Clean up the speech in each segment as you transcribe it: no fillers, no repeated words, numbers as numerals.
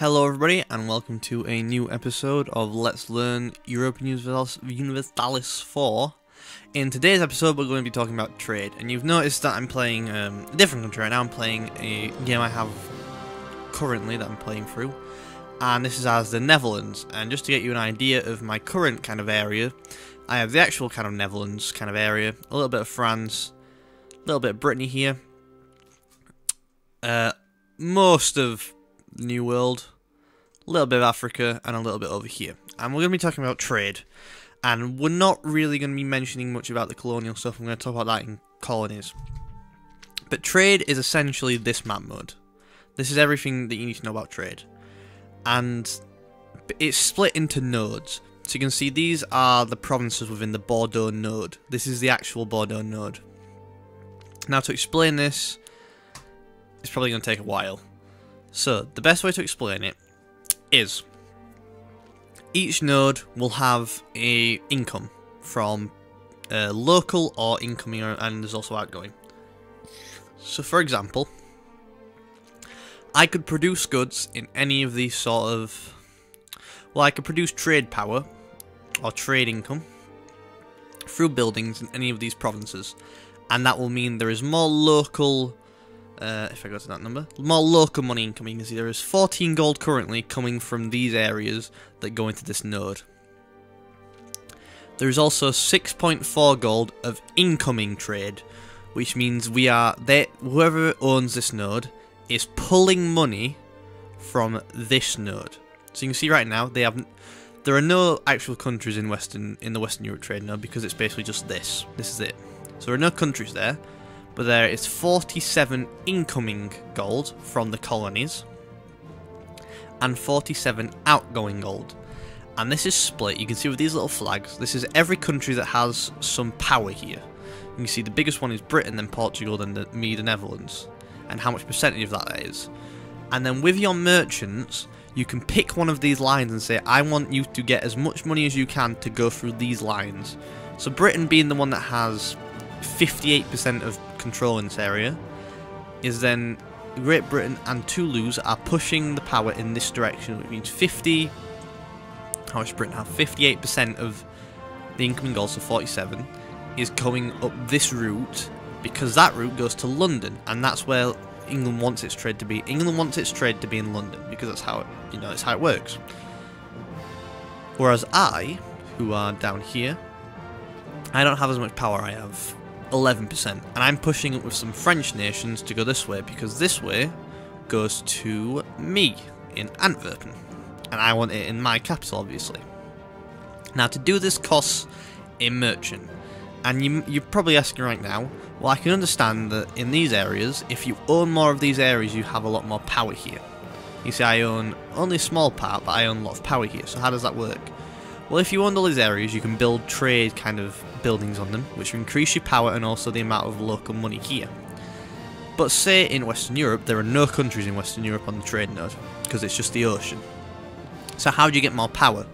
Hello everybody and welcome to a new episode of Let's Learn European Universalis 4. In today's episode we're going to be talking about trade, and you've noticed that I'm playing a different country right now. I'm playing a game I have currently that I'm playing through, and this is as the Netherlands. And just to get you an idea of my current kind of area, I have the actual kind of Netherlands kind of area, a little bit of France, a little bit of Brittany here, most of New World, a little bit of Africa, and a little bit over here. And we're going to be talking about trade. And we're not really going to be mentioning much about the colonial stuff. I'm going to talk about that in Colonies. But trade is essentially this map mode. This is everything that you need to know about trade. And it's split into nodes. So you can see these are the provinces within the Bordeaux node. This is the actual Bordeaux node. Now to explain this, it's probably going to take a while. So, the best way to explain it is each node will have a income from local or incoming, and there's also outgoing. So, for example, I could produce goods in any of these sort of... Well, I could produce trade power or trade income through buildings in any of these provinces. And that will mean there is more local... if I go to that number, more local money income. You can see there is 14 gold currently coming from these areas that go into this node. There is also 6.4 gold of incoming trade, which means whoever owns this node is pulling money from this node. So you can see right now there are no actual countries in the Western Europe trade node, because it's basically just this. This is it. So there are no countries there. But there is 47 incoming gold from the colonies and 47 outgoing gold. And this is split. You can see with these little flags, this is every country that has some power here. You can see the biggest one is Britain, then Portugal, then the Netherlands, and how much percentage of that is. And then with your merchants, you can pick one of these lines and say, I want you to get as much money as you can to go through these lines. So Britain, being the one that has 58% of control in this area, is then Great Britain and Toulouse are pushing the power in this direction, which means 50... How much Britain have? 58% of the incoming gold, so 47, is going up this route, because that route goes to London, and that's where England wants its trade to be. England wants its trade to be in London, because that's how it, it's how it works. Whereas I, who are down here, I don't have as much power. I have 11%, and I'm pushing it with some French nations to go this way, because this way goes to me in Antwerp, and I want it in my capital, obviously. Now, to do this costs a merchant, and you're probably asking right now, well, I can understand that in these areas, if you own more of these areas, you have a lot more power here. You see, I own only a small part, but I own a lot of power here, so how does that work? Well, if you own all these areas, you can build trade kind of buildings on them, which will increase your power and also the amount of local money here. But say in Western Europe, there are no countries in Western Europe on the trade node, because it's just the ocean. So how do you get more power?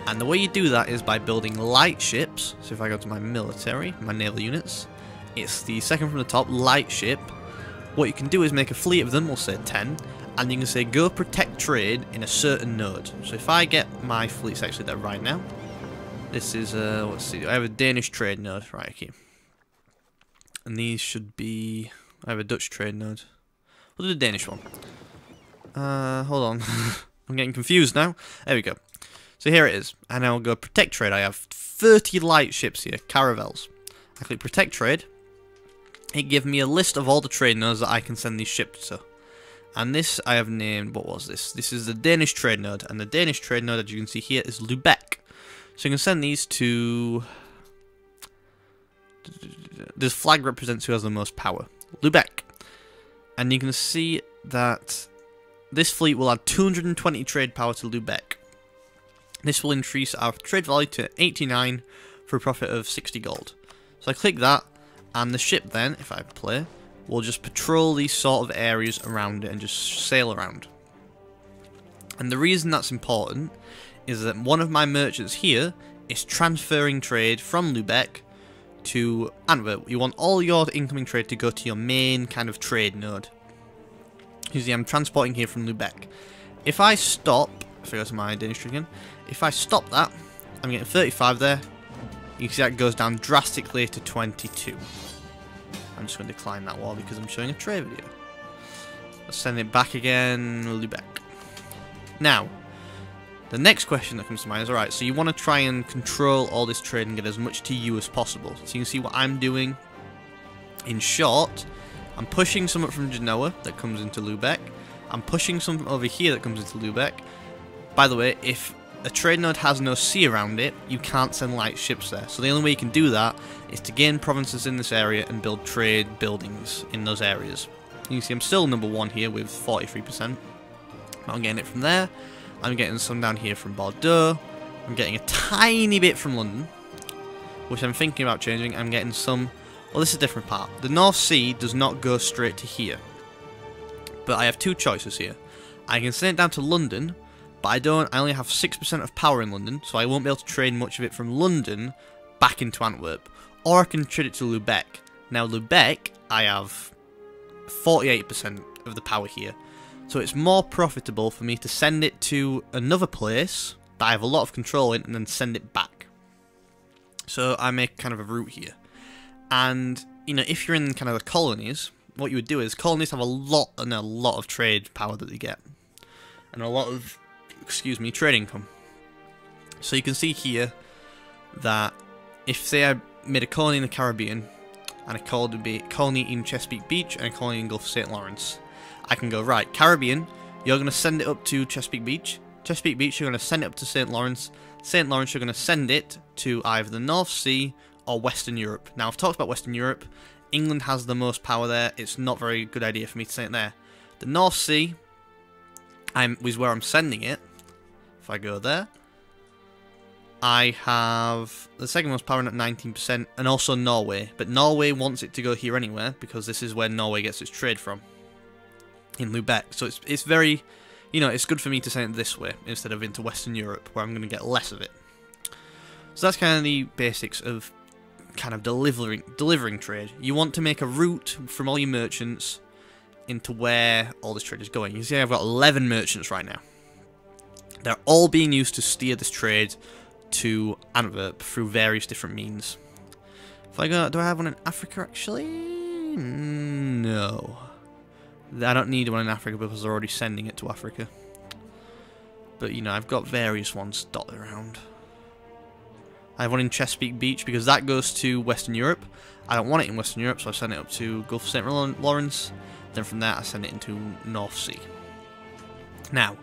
And the way you do that is by building light ships. So if I go to my military, my naval units, it's the second from the top, light ship. What you can do is make a fleet of them, we'll say 10, and you can say go protect trade in a certain node. So if I get my fleets actually there right now, this is let's see, I have a Danish trade node right here, and these should be, I have a Dutch trade node. We'll do the Danish one. Hold on, I'm getting confused now. There we go. So here it is, and I'll go protect trade. I have 30 light ships here, caravels. I click protect trade. It gives me a list of all the trade nodes that I can send these ships to. And this I have named, what was this? This is the Danish trade node, and the Danish trade node, as you can see here, is Lubeck. So you can send these to... This flag represents who has the most power. Lubeck. And you can see that this fleet will add 220 trade power to Lubeck. This will increase our trade value to 89 for a profit of 60 gold. So I click that, and the ship then, if I play, will just patrol these sort of areas around it and just sail around. And the reason that's important is that one of my merchants here is transferring trade from Lubeck to Antwerp. You want all your incoming trade to go to your main kind of trade node. You see, I'm transporting here from Lubeck. If I stop, if I go to my Danish trade again, if I stop that, I'm getting 35 there. You can see that goes down drastically to 22. I'm just going to decline that wall because I'm showing a trade video. Let's send it back again, Lubeck. Now, the next question that comes to mind is, alright, so you want to try and control all this trade and get as much to you as possible. So you can see what I'm doing. In short, I'm pushing something from Genoa that comes into Lubeck. I'm pushing something over here that comes into Lubeck. By the way, if a trade node has no sea around it, you can't send light ships there. So the only way you can do that is to gain provinces in this area and build trade buildings in those areas. You can see I'm still number 1 here with 43%. I'm getting it from there. I'm getting some down here from Bordeaux. I'm getting a tiny bit from London, which I'm thinking about changing. I'm getting some... Well, this is a different part. The North Sea does not go straight to here. But I have two choices here. I can send it down to London, but I only have 6% of power in London, so I won't be able to trade much of it from London back into Antwerp. Or I can trade it to Lubeck. Now Lubeck, I have 48% of the power here. So it's more profitable for me to send it to another place that I have a lot of control in and then send it back. So I make kind of a route here. And, you know, if you're in kind of the colonies, what you would do is colonies have a lot of trade power that they get. And a lot of, trade income. So you can see here that if, say, I made a colony in the Caribbean, and a colony in Chesapeake Beach, and a colony in Gulf of St. Lawrence, I can go, right, Caribbean, you're going to send it up to Chesapeake Beach. Chesapeake Beach, you're going to send it up to St. Lawrence. St. Lawrence, you're going to send it to either the North Sea or Western Europe. Now, I've talked about Western Europe. England has the most power there. It's not a very good idea for me to send it there. The North Sea is where I'm sending it. If I go there, I have the second most power at 19%, and also Norway. But Norway wants it to go here anyway, because this is where Norway gets its trade from, in Lubeck. So it's very, you know, it's good for me to send it this way, instead of into Western Europe, where I'm going to get less of it. So that's kind of the basics of kind of delivering trade. You want to make a route from all your merchants into where all this trade is going. You see I've got 11 merchants right now. They're all being used to steer this trade to Antwerp through various different means. If I go, do I have one in Africa actually? No. I don't need one in Africa because they're already sending it to Africa. But you know, I've got various ones dotted around. I have one in Chesapeake Beach because that goes to Western Europe. I don't want it in Western Europe, so I send it up to Gulf of St. Lawrence. Then from there I send it into North Sea. Now,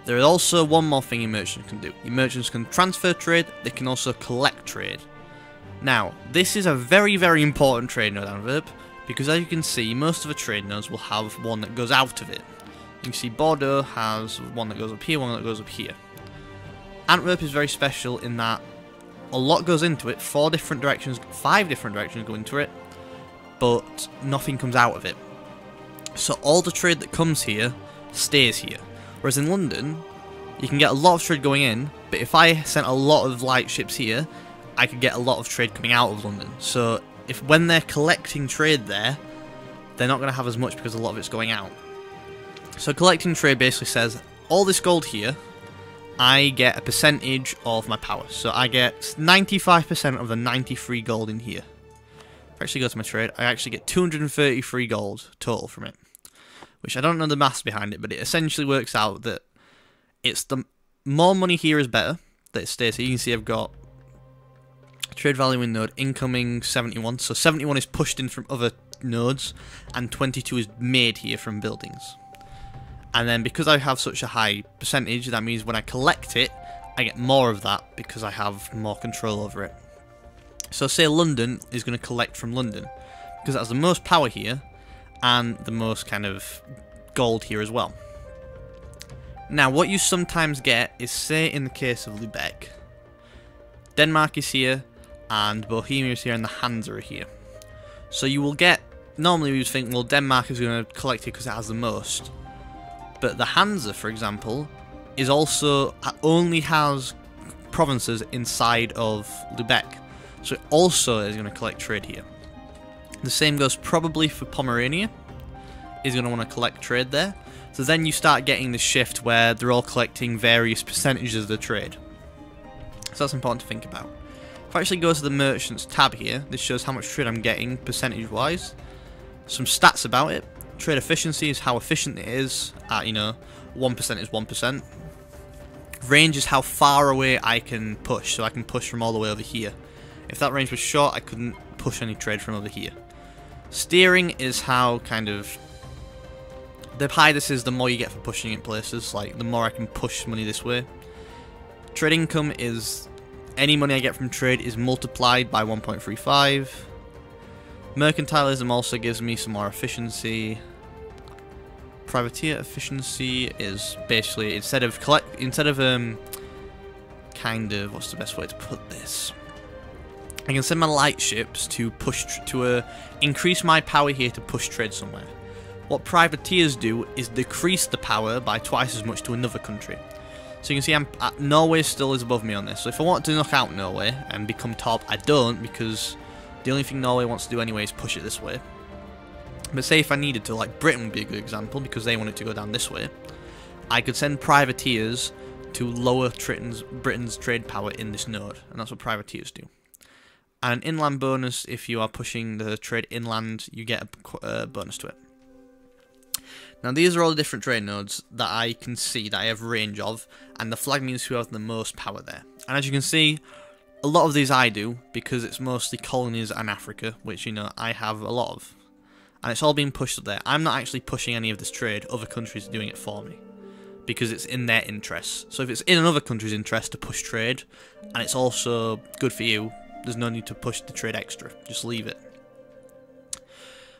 there is also one more thing your merchants can do. Your merchants can transfer trade, they can also collect trade. Now, this is a very, very important trade node, Antwerp, because as you can see, most of the trade nodes will have one that goes out of it. You can see Bordeaux has one that goes up here, one that goes up here. Antwerp is very special in that a lot goes into it, 5 different directions go into it, but nothing comes out of it. So all the trade that comes here stays here. Whereas in London, you can get a lot of trade going in, but if I sent a lot of light ships here, I could get a lot of trade coming out of London. So when they're collecting trade there, they're not going to have as much because a lot of it's going out. So collecting trade basically says, all this gold here, I get a percentage of my power. So I get 95% of the 93 gold in here. If I actually go to my trade, I actually get 233 gold total from it. Which I don't know the maths behind it, but it essentially works out that it's the more money here is better, that it stays here. You can see I've got trade value in node incoming 71. So 71 is pushed in from other nodes, and 22 is made here from buildings. And then because I have such a high percentage, that means when I collect it, I get more of that because I have more control over it. So say London is going to collect from London, because it has the most power here, and the most kind of gold here as well. Now, what you sometimes get is, say in the case of Lubeck, Denmark is here, and Bohemia is here, and the Hansa are here. So you will get, normally we would think, well, Denmark is going to collect it because it has the most. But the Hansa, for example, is also, only has provinces inside of Lubeck. So it also is going to collect trade here. The same goes probably for Pomerania. Is going to want to collect trade there. So then you start getting the shift where they're all collecting various percentages of the trade. So that's important to think about. If I actually go to the merchants tab here, this shows how much trade I'm getting percentage wise. Some stats about it. Trade efficiency is how efficient it is at, 1% is 1%. Range is how far away I can push, so I can push from all the way over here. If that range was short, I couldn't push any trade from over here. Steering is how the higher this is, the more you get for pushing in places, like the more I can push money this way. Trade income is any money I get from trade is multiplied by 1.35. Mercantilism also gives me some more efficiency. Privateer efficiency is basically instead of what's the best way to put this? I can send my light ships to increase my power here to push trade somewhere. What privateers do is decrease the power by twice as much to another country. So you can see Norway still is above me on this. So if I want to knock out Norway and become top, I don't, because the only thing Norway wants to do anyway is push it this way. But say if I needed to, like Britain would be a good example, because they want it to go down this way, I could send privateers to lower Britain's trade power in this node, and that's what privateers do. And an inland bonus, if you are pushing the trade inland, you get a bonus to it. Now these are all the different trade nodes that I can see, that I have range of, and the flag means who has the most power there. And as you can see, a lot of these I do, because it's mostly colonies and Africa, which, I have a lot of. And it's all being pushed up there. I'm not actually pushing any of this trade, other countries are doing it for me, because it's in their interests. So if it's in another country's interest to push trade, and it's also good for you, there's no need to push the trade extra, just leave it.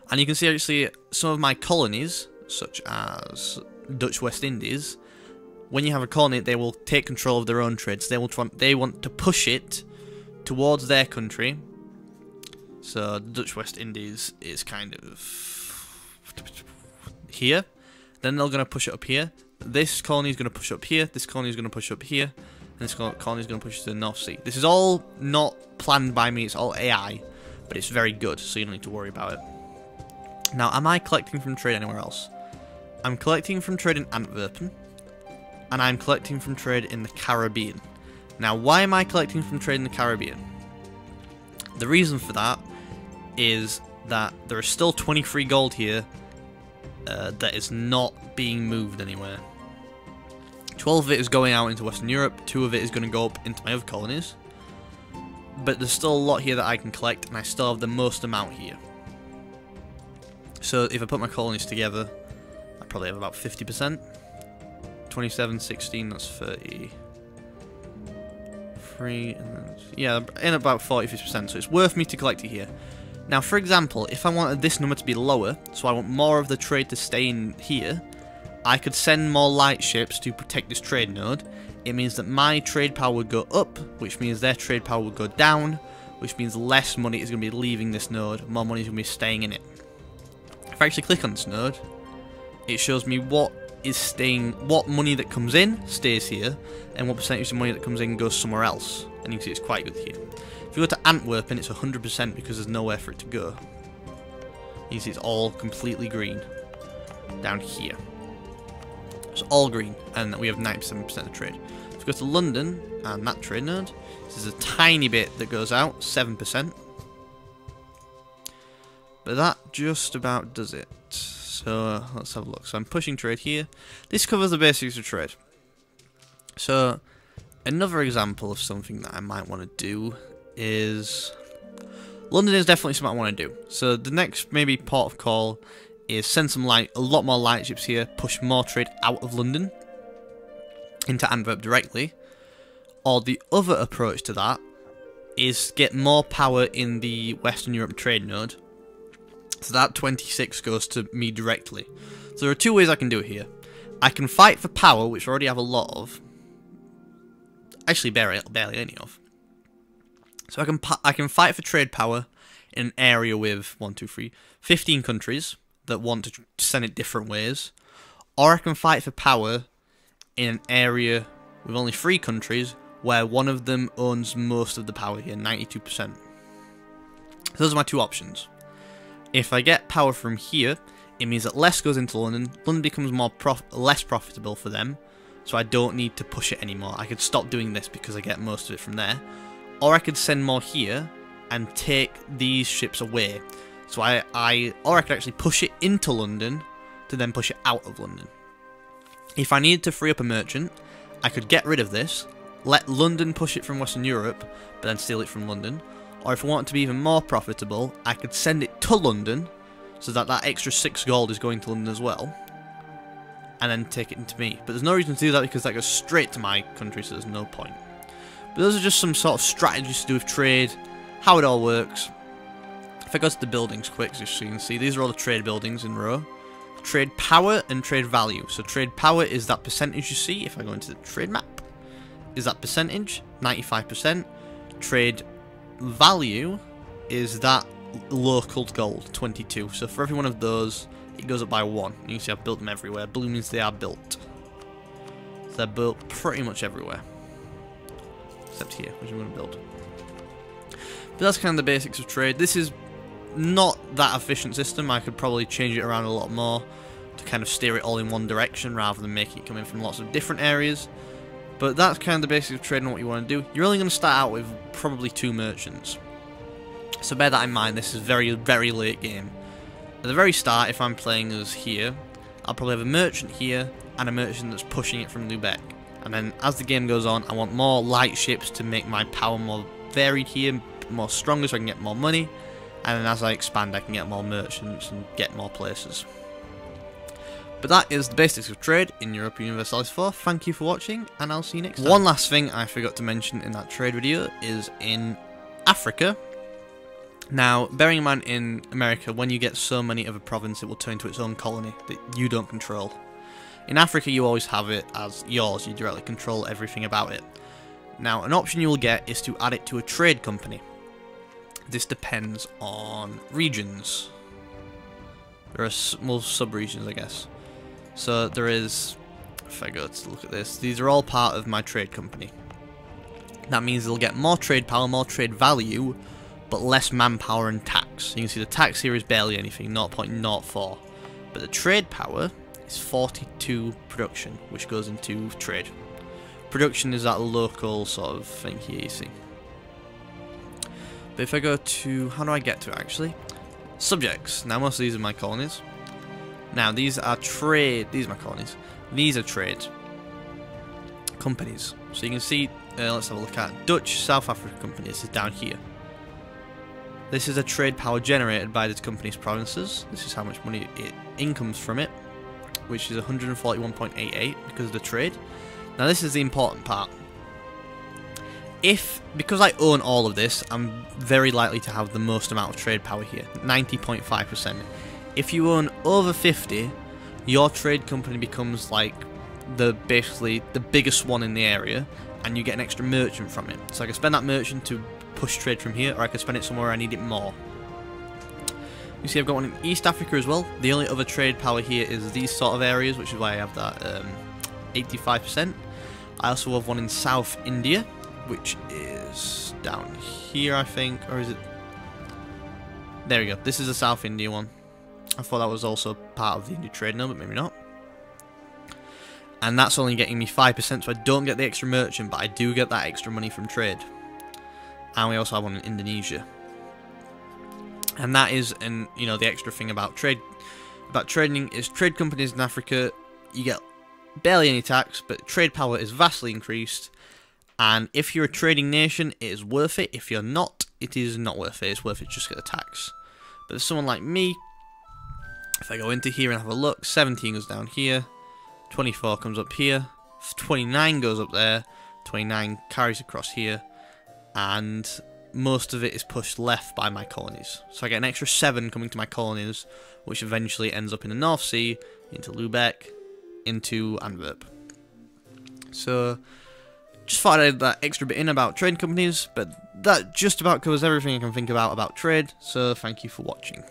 And you can see actually some of my colonies, such as Dutch West Indies, when you have a colony, they will take control of their own trades. They want to push it towards their country. So Dutch West Indies is kind of here. Then they're going to push it up here. This colony is going to push up here. This colony is going to push up here. And this colony is going to push to the North Sea. This is all not planned by me. It's all AI. But it's very good, so you don't need to worry about it. Now, am I collecting from trade anywhere else? I'm collecting from trade in Antwerpen. And I'm collecting from trade in the Caribbean. Now, why am I collecting from trade in the Caribbean? The reason for that is that there is still 23 gold here that is not being moved anywhere. 12 of it is going out into Western Europe, 2 of it is going to go up into my other colonies. But there's still a lot here that I can collect, and I still have the most amount here. So if I put my colonies together, I probably have about 50%. 27, 16, that's 30. And then, yeah, in about 40-50%, so it's worth me to collect it here. Now, for example, if I wanted this number to be lower, so I want more of the trade to stay in here, I could send more light ships to protect this trade node. It means that my trade power would go up, which means their trade power would go down, which means less money is going to be leaving this node, more money is going to be staying in it. If I actually click on this node, it shows me what money that comes in stays here, and what percentage of money that comes in goes somewhere else. And you can see it's quite good here. If you go to Antwerpen, it's 100% because there's nowhere for it to go. You can see it's all completely green down here. It's all green, and we have 97% of trade. If we go to London and that trade node, this is a tiny bit that goes out, 7%. But that just about does it. So let's have a look. So I'm pushing trade here. This covers the basics of trade. So another example of something that I might want to do is London is definitely something I want to do. So the next maybe port of call is send a lot more light ships here, push more trade out of London into Antwerp directly. Or the other approach to that is get more power in the Western Europe trade node. So that 26 goes to me directly. So there are 2 ways I can do it here. I can fight for power, which I already have a lot of. Actually, barely any of. So I can fight for trade power in an area with 15 countries that want to send it different ways. Or I can fight for power in an area with only 3 countries where one of them owns most of the power here, 92%. So those are my 2 options. If I get power from here, it means that less goes into London. London becomes less profitable for them, so I don't need to push it anymore. I could stop doing this because I get most of it from there. Or I could send more here and take these ships away. So or I could actually push it into London to then push it out of London. If I needed to free up a merchant, I could get rid of this, let London push it from Western Europe, but then steal it from London. Or if I wanted to be even more profitable, I could send it to London, so that extra 6 gold is going to London as well, and then take it into me. But there's no reason to do that because that goes straight to my country, so there's no point. But those are just some sort of strategies to do with trade, how it all works. If I go to the buildings quick, just so you can see, these are all the trade buildings in row. Trade power and trade value. So trade power is that percentage you see, if I go into the trade map, is that percentage, 95%. Trade value is that local gold, 22. So for every one of those, it goes up by 1. You can see I've built them everywhere. Blue means they are built. So they're built pretty much everywhere. Except here, which I'm going to build. But that's kind of the basics of trade. This is not that efficient system. I could probably change it around a lot more to kind of steer it all in one direction rather than making it come in from lots of different areas. But that's kind of the basics of trade and what you want to do. You're only going to start out with probably 2 merchants. So bear that in mind, this is very, very late game. At the very start, if I'm playing as here, I'll probably have a merchant here and a merchant that's pushing it from Lubeck. And then as the game goes on, I want more light ships to make my power more varied here, more stronger so I can get more money. And then as I expand, I can get more merchants and get more places. But that is the basics of trade in Europa Universalis 4. Thank you for watching, and I'll see you next time. One last thing I forgot to mention in that trade video is in Africa. Now, bearing in mind in America, when you get so many of a province, it will turn into its own colony that you don't control. In Africa, you always have it as yours. You directly control everything about it. Now, an option you will get is to add it to a trade company. This depends on regions. There are sub-regions, I guess. So there is, if I go to look at this, these are all part of my trade company. That means they'll get more trade power, more trade value, but less manpower and tax. You can see the tax here is barely anything, 0.04. But the trade power is 42 production, which goes into trade. Production is that local sort of thing here, you see. But if I go to, how do I get to it actually? Subjects. Now most of these are my colonies. Now these are trade, these are my colonies. These are trade companies. So you can see, let's have a look at Dutch South Africa companies is down here. This is a trade power generated by the company's provinces. This is how much money it incomes from it, which is 141.88 because of the trade. Now this is the important part. Because I own all of this, I'm very likely to have the most amount of trade power here, 90.5%. If you own over 50, your trade company becomes like basically the biggest one in the area, and you get an extra merchant from it. So I can spend that merchant to push trade from here, or I can spend it somewhere I need it more. You see I've got one in East Africa as well. The only other trade power here is these sort of areas, which is why I have that 85%. I also have one in South India, which is down here, I think, or is it? There we go. This is the South India one. I thought that was also part of the India trade, no, but maybe not. And that's only getting me 5%, so I don't get the extra merchant, but I do get that extra money from trade. And we also have one in Indonesia. And that is, the extra thing about trading is trade companies in Africa, you get barely any tax, but trade power is vastly increased. And if you're a trading nation, it is worth it. If you're not, it is not worth it. It's worth it just to get the tax. But for someone like me, if I go into here and have a look, 17 goes down here, 24 comes up here, 29 goes up there, 29 carries across here, and most of it is pushed left by my colonies. So I get an extra 7 coming to my colonies, which eventually ends up in the North Sea, into Lubeck, into Antwerp. So just thought I'd add that extra bit in about trade companies, but that just about covers everything I can think about trade, so thank you for watching.